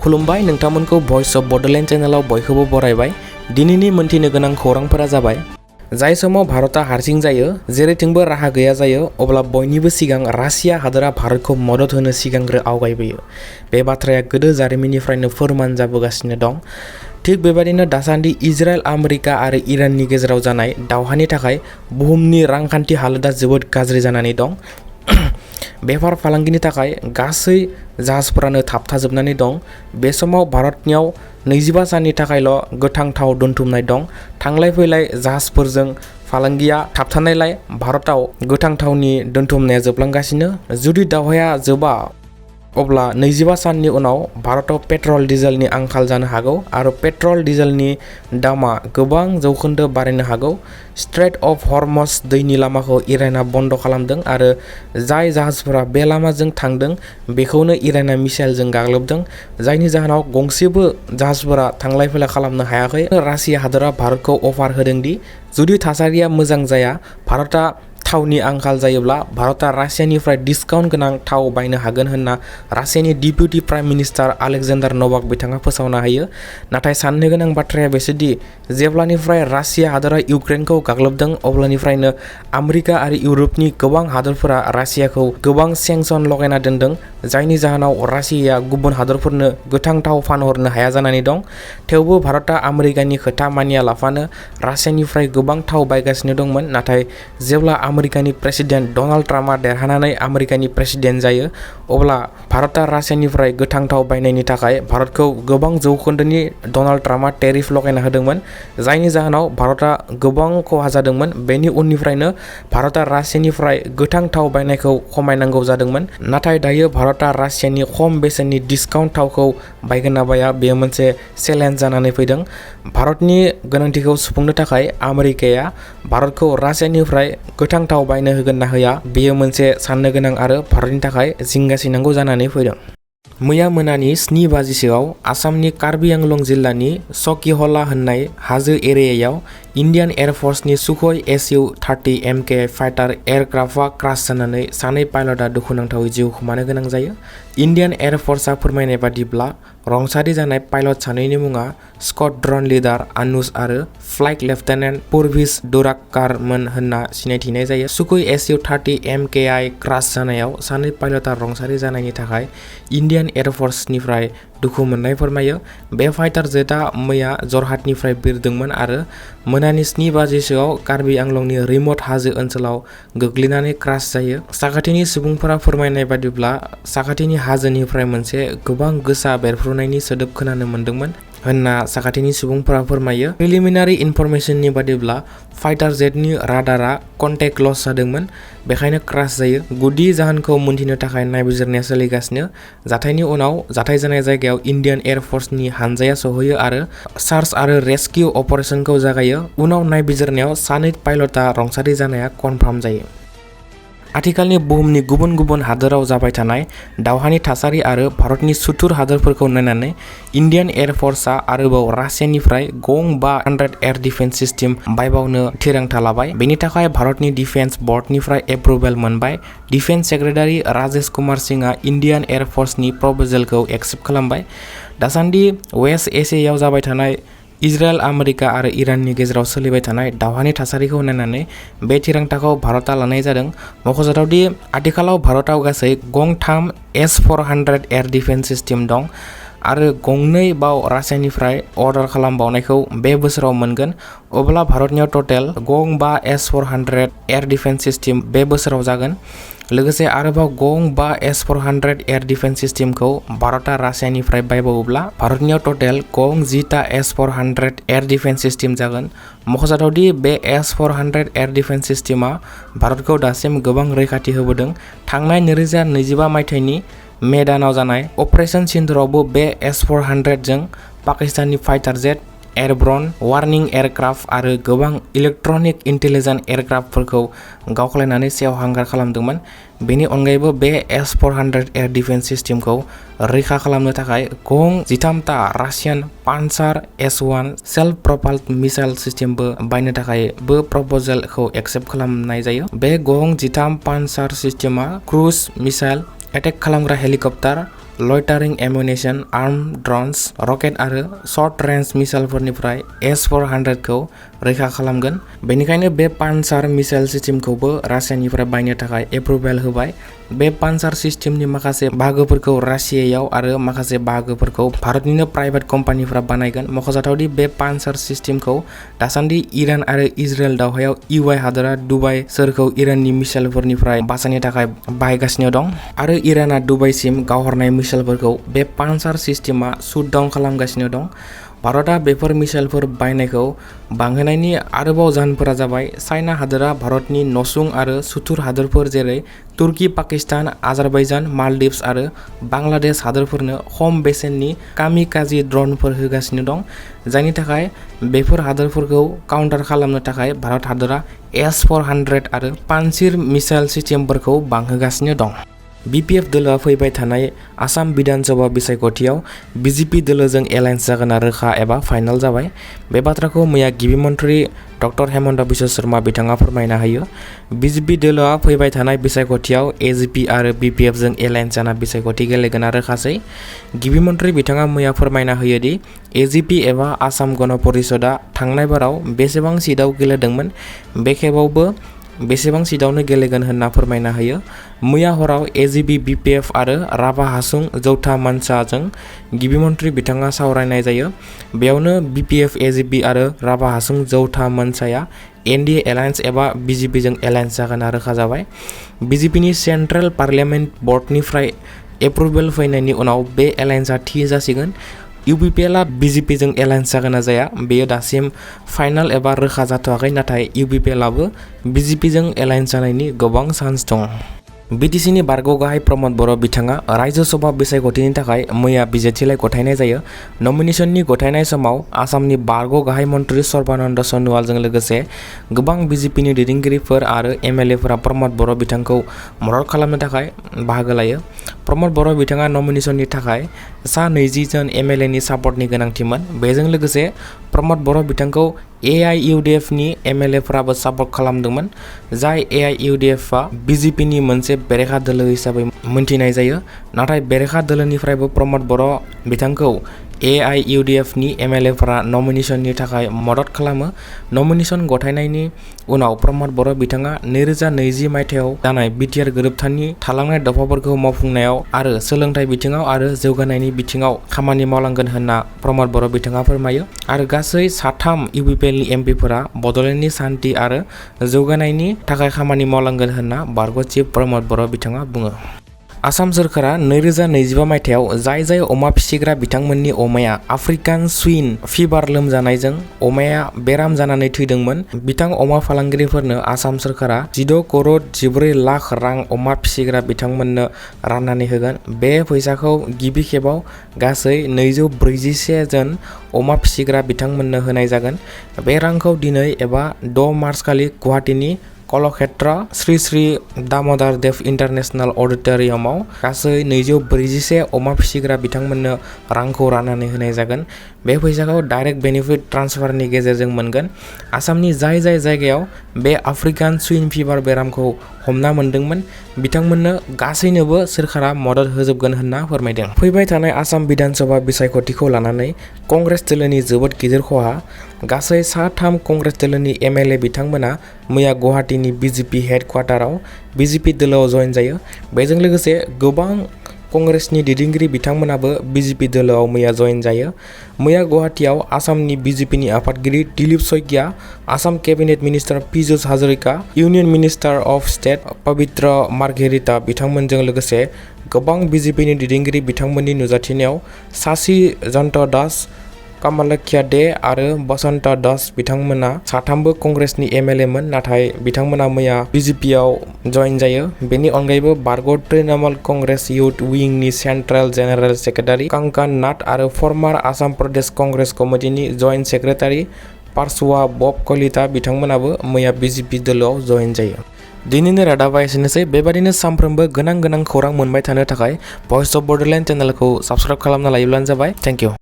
खुलुमबाय नोंथांमोनखौ voice of Bodoland चैनलाव बयखौबो बरायबाय। दिनैनि मोनथिनो गोनां खौरांफोरा जाबाय जाय समाव भारतआ हारसिं जायो जेरैथिंबो राहा गैया जायो अब्ला बयनिबो सिगां रासिया हादरा भारतखौ मदद होनो सिगांग्रो आवगायबोयो। बे बाथ्राया गोदो जारिमिननिफ्रायनो फोरमान जाबोगासिनो दं। थिग बेबादिनो दासान्दि इजराइल आमेरिका आरो इराननि गेजेराव जानाय दावहानि थाखाय बुहुमनि रांखान्थि हालोदा जोबोद गाज्रि जानानै दं। बेफार फालांगिनि थाखाय गासै जाहाजफोरानो थाबथाजोबनानै दं। बे समाव भारतनियाव 25 साननि थाखायल' गोथां थाव दोनथुमनाय दं। थांलाय फैलाय जाहाजफोरजों फालांगिया थाबथानायलाय भारताव गोथां थावनि दोनथुमनाया जोबलांगासिनो। जुदि दावहाया जोबा अब्ला 25 साननि उनाव भारताव पेट्रल डिजेलनि आंखाल जानो हागौ आरो पेट्रल डिजेलनि दामा गोबां जौखोन्दो बारायनो हागौ। स्ट्रेट अफ हर्मस दैनि लामाखौ इराना बन्द खालामदों आरो जाय जाहाजफोरा बे लामाजों थांदों बेखौनो इराना मिसाइलजों गाग्लोबदों, जायनि जाहोनाव गंसेबो जाहाजफोरा थांलाय फैलाय खालामनो हायाखै। रासिया हादरा भारतखौ अफार होदों दि जुदि थासारिया मोजां जाया, भारतआ थावनि आंखाल जायोब्ला भारतआ रासियानिफ्राय डिसकाउन्ट गोनां थाव बायनो हागोन होनना रासियानि डिप्युटी प्राइम मिनिस्टार आलेक्जेन्डार नभाक बिथाङा फोसावना होयो। नाथाय साननो गोनां बाथ्राया बेसोदि जेब्लानिफ्राय रासिया हादरा इउक्रेनखौ गाग्लोबदों अब्लानिफ्रायनो आमेरिका आरो इउरपनि गोबां हादरफोरा रासियाखौ गोबां सेंसन लगायना दोनदों, जायनि जाहोनाव रासियाया गुबुन हादरफोरनो गोथां थाव फानहरनो हाया जानानै दं। थेवबो भारतआ आमेरिकानि खोथा मानिया लाफानो रासियानिफ्राय गोबां थाव बायगासिनो दंमोन। नाथाय जेब्ला आमेरिकानि प्रेसिडेन्ट डनाल्ड ट्राम्पआ देरहानानै आमेरिकानि प्रेसिडेन्ट जायो अब्ला भारतआ रासियानिफ्राय गोथां थाव बायनायनि थाखाय भारतखौ गोबां जौखोन्दोनि डनाल्ड ट्राम्पआ टेरिफ लगायना होदोंमोन, जायनि जाहोनाव भारतआ गोबां खहा जादोंमोन। बेनि उननिफ्रायनो भारतआ रासियानिफ्राय गोथां थाव बायनायखौ खमायनांगौ जादोंमोन। नाथाय दायो भारतआ रासियानि खम बेसेननि डिसकाउन्ट थावखौ बायगोन ना बाया बेयो मोनसे चेलेन्ज जानानै फैदों। भारतनि गोनांथिखौ सुफुंनो थाखाय आमेरिकाया भारतखौ रासियानिफ्राय गोथां थाव बायनो होगोन ना होया बेयो मोनसे साननो गोनां आरो भारतनि थाखाय जिंगासिनांगौ जानानै फैदों। मैया मोनानि 7 बाजिसोआव आसामनि कार्बि आंलं जिल्लानि सकिहला होननाय हाजो एरियायाव इन्डियान एयारफर्सनि सुखय Su-30 MKI फाइटार एयारक्राफ्टआ क्रास जानानै सानै पाइलटआ दुखुनांथावै जिउ खोमानो गोनां जायो। इन्डियान एयारफर्सआ फोरमायनाय बादिब्ला रंसारि जानाय पाइलट सानैनि मुङा स्क्वाड्रन लिडार आनुज आरो फ्लाइट लेफ्टिनेन्ट पुरभिस दुराक्कारमोन होनना सिनायथिनाय जायो। सुखय Su-30 MKI क्रास जानायाव सानै पाइलटआ रंसारि जानायनि थाखाय इन्डियान एयारफर्सनिफ्राय दुखु मोननाय फोरमायो। बे फाइटार जेटआ मैया जरहाटनिफ्राय बिरदोंमोन आरो मोनानि 7 बाजिसोआव कार्बि आंलंनि रिमट हाजो ओनसोलाव गोग्लैनानै क्रास जायो। साखाथिनि सुबुंफोरा फोरमायनाय बादिब्ला साखाथिनि हाजोनिफ्राय मोनसे गोबां गोसा बेरफ्रुनायनि सोदोब खोनानो मोन्दोंमोन होनना साखाथिनि सुबुंफोरा फोरमायो। प्रिलिमिनारि इनफरमेशननि बादिब्ला फाइटार जेटनि राडारआ कन्टेक्ट लस जादोंमोन, बेखायनो क्रास जायो। गुदि जाहोनखौ मोनथिनो थाखाय नायबिजिरनाया सोलिगासिनो। जाथायनि उनाव जाथाय जानाय जायगायाव इन्डियान एयारफर्सनि हानजाया सौहैयो आरो सार्च आरो रेस्किउ अपारेशनखौ जागायो। उनाव नायबिजिरनायाव सानै पाइलटआ रंसारि जानाया कनफार्म जायो। आथिखालनि बुहुमनि गुबुन गुबुन हादोराव जाबाय थानाय दावहानि थासारि आरो भारतनि सुथुर हादोरफोरखौ नायनानै इन्डियान एयारफर्सआ आरोबाव रासियानिफ्राय गं 500 एयार डिफेन्स सिस्टेम बायबावनो थिरांथा लाबाय। बेनि थाखाय भारतनि डिफेन्स बर्डनिफ्राय एप्रुभेल मोनबाय। डिफेन्स सेक्रेटारि राजेश कुमार सिंहआ इन्डियान एयारफर्सनि प्रप'जेलखौ एक्सेप्ट खालामबाय। दासान्दि वेस्ट एसियायाव जाबाय थानाय इजराइल आमेरिका आरो इराननि गेजेराव सोलिबाय थानाय दावहानि थासारिखौ नायनानै बे थिरांथाखौ भारतआ लानाय जादों। मख'जाथावदि आथिखालाव भारतआव गासै गं 3 S-400 एयार डिफेन्स सिस्टेम दं आरो गंनै बाव रासियानिफ्राय अर्डार खालामबावनायखौ बे बोसोराव मोनगोन। अब्ला भारतनियाव टटेल गं 5 S-400 एयार डिफेन्स सिस्टेम बे बोसोराव जागोन। लोगोसे आरोबाव गं 5 S-400 एयार डिफेन्स सिस्टेमखौ भारतआ रासियानिफ्राय बायबावोब्ला भारतनियाव टटेल गं 10 S-400 एयार डिफेन्स सिस्टेम जागोन। मख'जाथावदि बे S-400 एयार डिफेन्स सिस्टेमा भारतखौ दासिम गोबां रैखाथि होबोदों। थांनाय 2025 मायथाइनि मे दानाव जानाय अपारेशन सिन्दुरावबो बे S-400 जों पाकिस्ताननि फाइटार जेट, एयारब्रन वार्निं एयारक्राफ्ट आरो गोबां इलेक्ट्रनिक इन्टेलिजेन्स एयारक्राफ्टफोरखौ गावख्लायनानै सेवहांगार खालामदोंमोन। बेनि अनगायैबो बे S-400 एयार डिफेन्स सिस्टेमखौ रैखा खालामनो थाखाय गं 13ता रासियान पान्सार S-1 सेल्फ प्रपाल्ड मिसाइल सिस्टेमबो बायनो थाखायबो प्रप'जेलखौ एक्सेप्ट खालामनाय जायो। बे गं 13 पान्सार सिस्टेमा क्रुज मिसाइल, एटेक खालामग्रा हेलिकप्टार, लयटारिं एमुनेशन, आर्म ड्रन्स, रकेट आरो शर्ट रेन्ज मिसाइलफोरनिफ्राय S-400 खौ रैखा खालामगोन। बेनिखायनो बे पान्सार मिसाइल सिस्टेमखौबो रासियानिफ्राय बायनो थाखाय एप्रुभेल होबाय। बे पान्सार सिस्टेमनि माखासे बाहागोफोरखौ रासियायाव आरो माखासे बाहागोफोरखौ भारतनिनो प्राइभेट कम्पानिफोरा बानायगोन। मख'जाथावदि बे पान्सार सिस्टेमखौ दासान्दि इरान आरो इजराइल दावहायाव इउ हादोरा दुबाइ सोरखौ इराननि मिसाइलफोरनिफ्राय बासायनो थाखाय बाहायगासिनो दं आरो इराना दुबाइसिम गावहरनाय मिसाइलफोरखौ बे पान्सार सिस्टेमा शुट डाउन खालामगासिनो दं। भारतआ बेफोर मिसाइलफोर बायनायखौ बांहोनायनि आरोबाव जाहोनफोरा जाबाय चाइना हादोरा भारतनि नसुं आरो सुथुर हादोरफोर जेरै तुर्की, पाकिस्तान, आजारबाइजान, मालदिभ्स आरो बांलादेश हादोरफोरनो खम बेसेननि कामिकाजी ड्रनफोर होगासिनो दं, जायनि थाखाय बेफोर हादोरफोरखौ काउन्टार खालामनो थाखाय भारत हादोरा S-400 आरो पान्सिर मिसाइल सिस्टेमफोरखौ बांहोगासिनो दं। BPF दोलोआ फैबाय थानाय आसाम बिधानसभा बिसायख'थियाव BJP दोलोजों एलायन्स जागोना रोखा एबा फाइनाल जाबाय। बे बाथ्राखौ मैया गिबि मन्थ्रि डक्टर हेमन्त बिश्व शर्मा बिथाङा फोरमायना होयो। BJP दोलोआ फैबाय थानाय बिसायख'थियाव AGP आरो BPF जों एलायन्स जाना बिसायख'थि गेलेगोना रोखासै। गिबि मन्थ्रि बिथाङा मैया फोरमायना होयोदि AGP एबा आसाम गण परिषदआ थांनाय बाराव बेसेबां सिटआव गेलेदोंमोन, बे खेबावबो बेसेबां सिटआवनो गेलेगोन होनना फोरमायना होयो। मैया हराव AGP, BPF आरो राभा हासुं जौथा मानसाजों गिबि मन्थ्रि बिथाङा सावरायनाय जायो। बेयावनो BPF, AGP आरो राभा हासुं जौथा मानसाया NDA एलायन्स एबा BJP जों एलायन्स जागोना रोखा जाबाय। BJPनि सेन्ट्रेल पार्लियामेन्ट बर्डनिफ्राय एप्रुभेल फैनायनि उनाव बे एलायन्सआ थि जासिगोन। UPPLआ BJP जों एलायन्स जागोना जाया बेयो दासिम फाइनाल एबा रोखा जाथ'वाखै, नाथाय UPPLआबो BJP जों एलायन्स जानायनि गोबां चान्स दं। BTCनि बारग' गाहाय प्रमद बर' बिथाङा राज्य सभा बिसायख'थिनि थाखाय मैया बिजेथिलाइ गथायनाय जायो। नमिनेशननि गथायनाय समाव आसामनि बारग' गाहाय मन्थ्रि सर्बानन्द सन'वालजों लोगोसे गोबां BJPनि दैदेनगिरिफोर आरो MLAफोरा प्रमद बर' बिथांखौ मदद खालामनो थाखाय बाहागो लायो। प्रमद बर' बिथाङा नमिनेशननि थाखाय 20 जन MLAनि सापर्टनि गोनांथिमोन। बेजों लोगोसे प्रमद बर' बिथांखौ AIUDFनि MLAफोराबो सापर्ट खालामदोंमोन, जाय AIUDFआ BJPनि मोनसे बेरेखा दोलो हिसाबै मोनथिनाय जायो। नाथाय बेरेखा दोलोनिफ्रायबो प्रमद बर' बिथांखौ AIUDFनि MLAफोरा नमिनेशननि थाखाय मदद खालामो। नमिनेशन गथायनायनि उनाव प्रमद बर' बिथाङा 2020 मायथाइयाव जानाय BTR गोरोबथानि थालांनाय दफाफोरखौ मावफुंनायाव आरो सोलोंथाइ बिथिङाव आरो जौगानायनि बिथिङाव खामानि मावलांगोन होनना प्रमद बर' बिथाङा फोरमायो आरो गासै 3 UPPLनि MPफोरा बड'लेण्डनि सान्थि आरो जौगानायनि थाखाय खामानि मावलांगोन होनना बारग' चिफ प्रमद बर' बिथाङा बुङो। आसाम सोरखारा 2025 मायथाइयाव जाय अमा फिसिग्रा बिथांमोननि अमाया आफ्रिकान सुइन फिभार लोमजानायजों अमाया बेराम जानानै थैदोंमोन, बिथां अमा फालांगिरिफोरनो आसाम सोरखारा 14 लाख रां अमा फिसिग्रा बिथांमोननो राननानै होगोन। बे फैसाखौ गिबि खेबाव गासै 241 जन अमा फिसिग्रा बिथांमोननो होनाय जागोन। बे रांखौ दिनै एबा 6 मार्च खालि गुवाहाटीनि कलक्षेत्र श्री श्री दामोदर देव इन्टारनेशनेल अडिटोरियामाव गासै 241 अमा फिसिग्रा बिथांमोननो रांखौ राननानै होनाय जागोन। बे फैसाखौ डाइरेक्ट बेनिफिट ट्रान्सफारनि गेजेरजों मोनगोन। आसामनि जाय जायगायाव बे आफ्रिकान सुइन फिभार बेरामखौ हमना मोनदोंमोन, बिथांमोननो गासैनोबो सोरखारा मदद होजोबगोन होनना फोरमायदों। फैबाय थानाय आसाम बिधानसभा बिसायख'थिखौ लानानै कंग्रेस दोलोनि जोबोद गिदिर खहा। गासै 3 कंग्रेस दोलोनि MLA बिथांमोना मैया गुवाहाटीनि BJP हेडक्वार्टाराव BJP दोलोआव जयेन जायो। बेजों लोगोसे गोबां कंग्रेसनि दैदेनगिरि बिथांमोनाबो BJP दोलोआव मैया जयेन जायो। मैया गुवाहाटीआव आसामनि BJPनि आफादगिरि Dilip Saikia, Assam cabinet minister Piyush Hazarika, union minister of state पवित्र मार्घेरिटा बिथांमोनजों लोगोसे गोबां BJPनि दैदेनगिरि बिथांमोननि नुजाथिनायाव सासी जन्त दास, कमलख्या दे आरो बसन्त दास बिथांमोना 3बो कंग्रेसनि MLA मोन, नाथाय बिथांमोना मैया BJPआव जयेन जायो। बेनि अनगायैबो बारग' तृणमूल कंग्रेस युथ विंगनि central general secretary Kankan Nath आरो फर्मार आसाम प्रदेश कंग्रेस कमिटिनि जयेन्ट सेक्रेटारि पार्सवा बब कलिता बिथांमोनाबो मैया BJP दोलोआव जयेन जायो। दिनैनि रादाबा एसेनोसै। बेबादिनो सानफ्रोमबो गोनां खौरां मोनबाय थानो थाखाय भइस अफ बड'लेण्ड चेनेलखौ साबस्क्राइब खालामना लायोब्लानो जाबाय। Thank you.